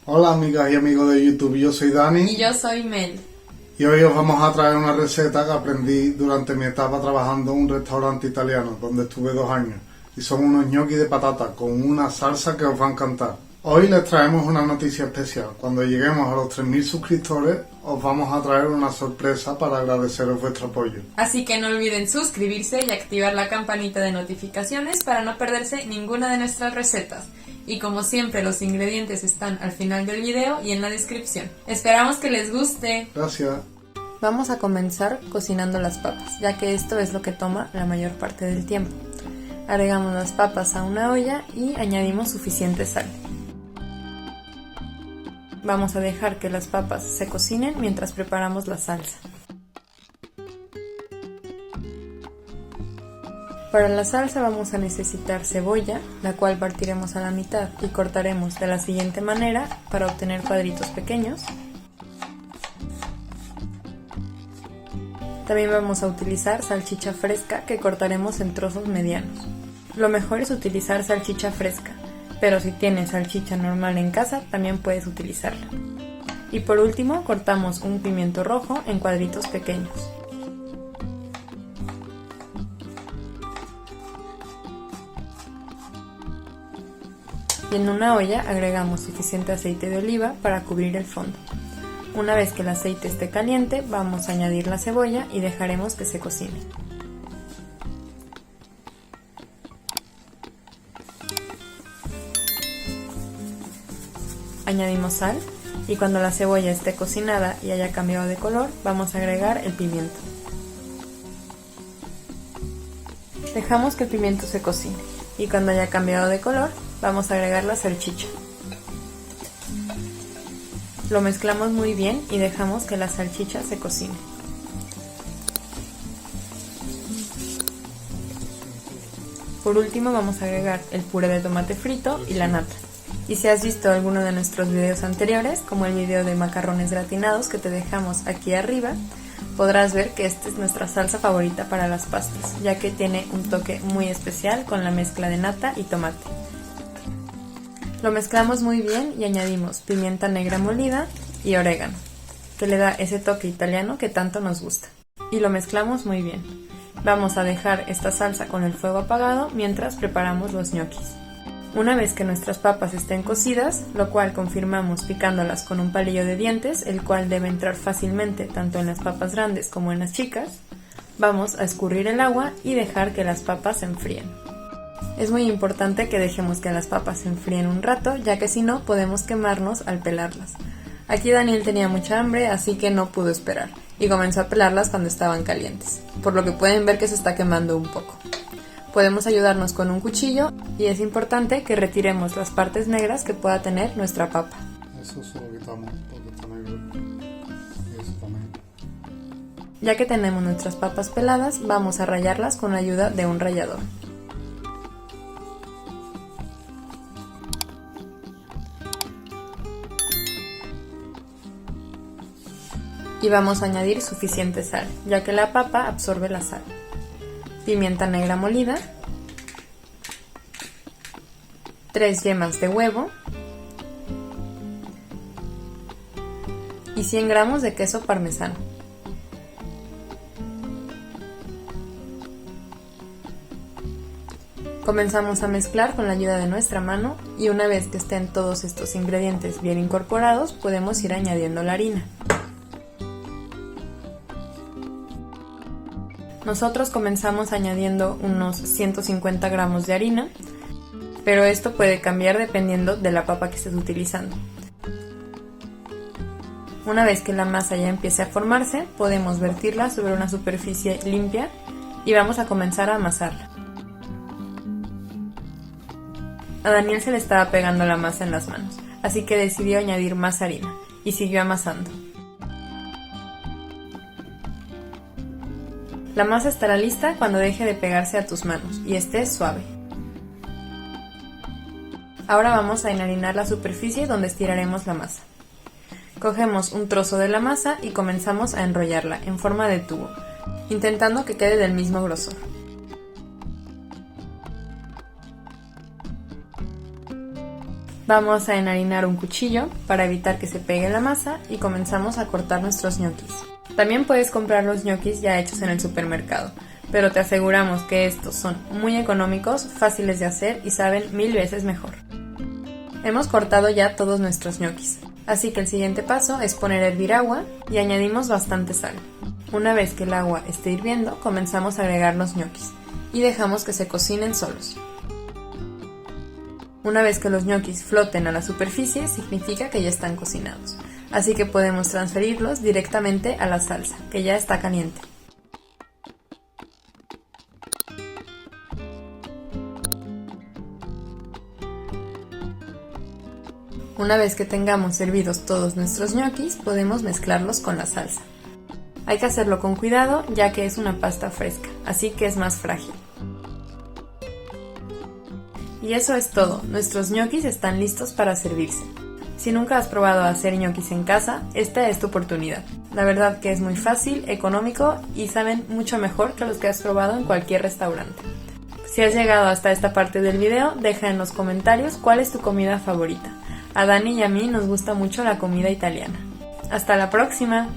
Hola amigas y amigos de YouTube, yo soy Dani Y yo soy Mel. y hoy os vamos a traer una receta que aprendí durante mi etapa trabajando en un restaurante italiano donde estuve 2 años y son unos gnocchi de patata con una salsa que os va a encantar. Hoy les traemos una noticia especial. Cuando lleguemos a los 3000 suscriptores os vamos a traer una sorpresa para agradeceros vuestro apoyo. Así que no olviden suscribirse y activar la campanita de notificaciones para no perderse ninguna de nuestras recetas. Y como siempre, los ingredientes están al final del video y en la descripción. Esperamos que les guste. Gracias. Vamos a comenzar cocinando las papas, ya que esto es lo que toma la mayor parte del tiempo. Agregamos las papas a una olla y añadimos suficiente sal. Vamos a dejar que las papas se cocinen mientras preparamos la salsa. Para la salsa vamos a necesitar cebolla, la cual partiremos a la mitad y cortaremos de la siguiente manera para obtener cuadritos pequeños. También vamos a utilizar salchicha fresca que cortaremos en trozos medianos. Lo mejor es utilizar salchicha fresca, pero si tienes salchicha normal en casa también puedes utilizarla. Y por último cortamos un pimiento rojo en cuadritos pequeños. Y en una olla agregamos suficiente aceite de oliva para cubrir el fondo. Una vez que el aceite esté caliente, vamos a añadir la cebolla y dejaremos que se cocine. Añadimos sal y cuando la cebolla esté cocinada y haya cambiado de color, vamos a agregar el pimiento. Dejamos que el pimiento se cocine y cuando haya cambiado de color, vamos a agregar la salchicha. Lo mezclamos muy bien y dejamos que la salchicha se cocine. Por último vamos a agregar el puré de tomate frito y la nata. Y si has visto alguno de nuestros videos anteriores, como el video de macarrones gratinados que te dejamos aquí arriba, podrás ver que esta es nuestra salsa favorita para las pastas, ya que tiene un toque muy especial con la mezcla de nata y tomate. Lo mezclamos muy bien y añadimos pimienta negra molida y orégano, que le da ese toque italiano que tanto nos gusta. Y lo mezclamos muy bien. Vamos a dejar esta salsa con el fuego apagado mientras preparamos los ñoquis. Una vez que nuestras papas estén cocidas, lo cual confirmamos picándolas con un palillo de dientes, el cual debe entrar fácilmente tanto en las papas grandes como en las chicas, vamos a escurrir el agua y dejar que las papas se enfríen. Es muy importante que dejemos que las papas se enfríen un rato, ya que si no podemos quemarnos al pelarlas. Aquí Daniel tenía mucha hambre, así que no pudo esperar, y comenzó a pelarlas cuando estaban calientes, por lo que pueden ver que se está quemando un poco. Podemos ayudarnos con un cuchillo y es importante que retiremos las partes negras que pueda tener nuestra papa. Eso se lo quitamos porque está negro. Y eso también. Ya que tenemos nuestras papas peladas, vamos a rallarlas con la ayuda de un rallador. Y vamos a añadir suficiente sal, ya que la papa absorbe la sal. Pimienta negra molida, 3 yemas de huevo y 100 gramos de queso parmesano. Comenzamos a mezclar con la ayuda de nuestra mano y una vez que estén todos estos ingredientes bien incorporados, podemos ir añadiendo la harina. Nosotros comenzamos añadiendo unos 150 gramos de harina, pero esto puede cambiar dependiendo de la papa que estés utilizando. Una vez que la masa ya empiece a formarse, podemos vertirla sobre una superficie limpia y vamos a comenzar a amasarla. A Daniel se le estaba pegando la masa en las manos, así que decidió añadir más harina y siguió amasando. La masa estará lista cuando deje de pegarse a tus manos y esté suave. Ahora vamos a enharinar la superficie donde estiraremos la masa. Cogemos un trozo de la masa y comenzamos a enrollarla en forma de tubo, intentando que quede del mismo grosor. Vamos a enharinar un cuchillo para evitar que se pegue la masa y comenzamos a cortar nuestros ñoquis. También puedes comprar los ñoquis ya hechos en el supermercado, pero te aseguramos que estos son muy económicos, fáciles de hacer y saben 1000 veces mejor. Hemos cortado ya todos nuestros ñoquis, así que el siguiente paso es poner a hervir agua y añadimos bastante sal. Una vez que el agua esté hirviendo, comenzamos a agregar los ñoquis y dejamos que se cocinen solos. Una vez que los ñoquis floten a la superficie, significa que ya están cocinados, así que podemos transferirlos directamente a la salsa, que ya está caliente. Una vez que tengamos servidos todos nuestros ñoquis, podemos mezclarlos con la salsa. Hay que hacerlo con cuidado, ya que es una pasta fresca, así que es más frágil. Y eso es todo, nuestros ñoquis están listos para servirse. Si nunca has probado a hacer ñoquis en casa, esta es tu oportunidad. La verdad que es muy fácil, económico y saben mucho mejor que los que has probado en cualquier restaurante. Si has llegado hasta esta parte del video, deja en los comentarios cuál es tu comida favorita. A Dani y a mí nos gusta mucho la comida italiana. ¡Hasta la próxima!